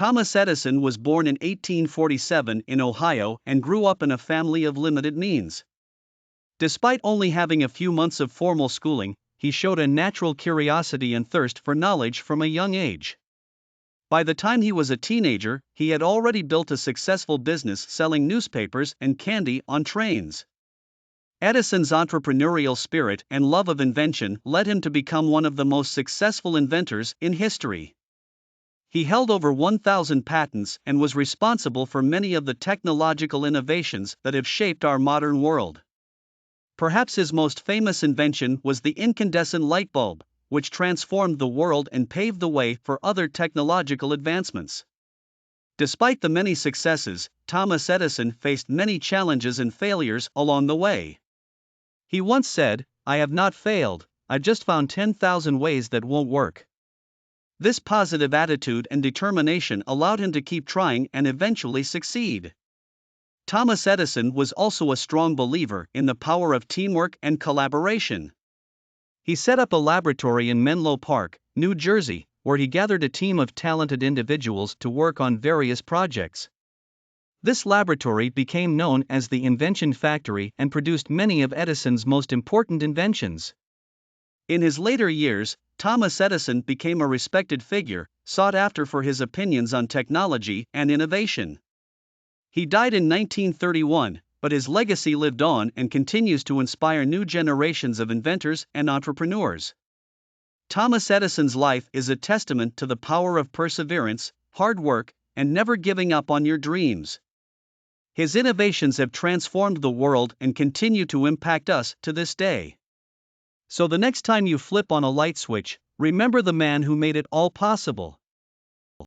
Thomas Edison was born in 1847 in Ohio and grew up in a family of limited means. Despite only having a few months of formal schooling, he showed a natural curiosity and thirst for knowledge from a young age. By the time he was a teenager, he had already built a successful business selling newspapers and candy on trains. Edison's entrepreneurial spirit and love of invention led him to become one of the most successful inventors in history. He held over 1,000 patents and was responsible for many of the technological innovations that have shaped our modern world. Perhaps his most famous invention was the incandescent light bulb, which transformed the world and paved the way for other technological advancements. Despite the many successes, Thomas Edison faced many challenges and failures along the way. He once said, "I have not failed, I've just found 10,000 ways that won't work." This positive attitude and determination allowed him to keep trying and eventually succeed. Thomas Edison was also a strong believer in the power of teamwork and collaboration. He set up a laboratory in Menlo Park, New Jersey, where he gathered a team of talented individuals to work on various projects. This laboratory became known as the Invention Factory and produced many of Edison's most important inventions. In his later years, Thomas Edison became a respected figure, sought after for his opinions on technology and innovation. He died in 1931, but his legacy lived on and continues to inspire new generations of inventors and entrepreneurs. Thomas Edison's life is a testament to the power of perseverance, hard work, and never giving up on your dreams. His innovations have transformed the world and continue to impact us to this day. So the next time you flip on a light switch, remember the man who made it all possible.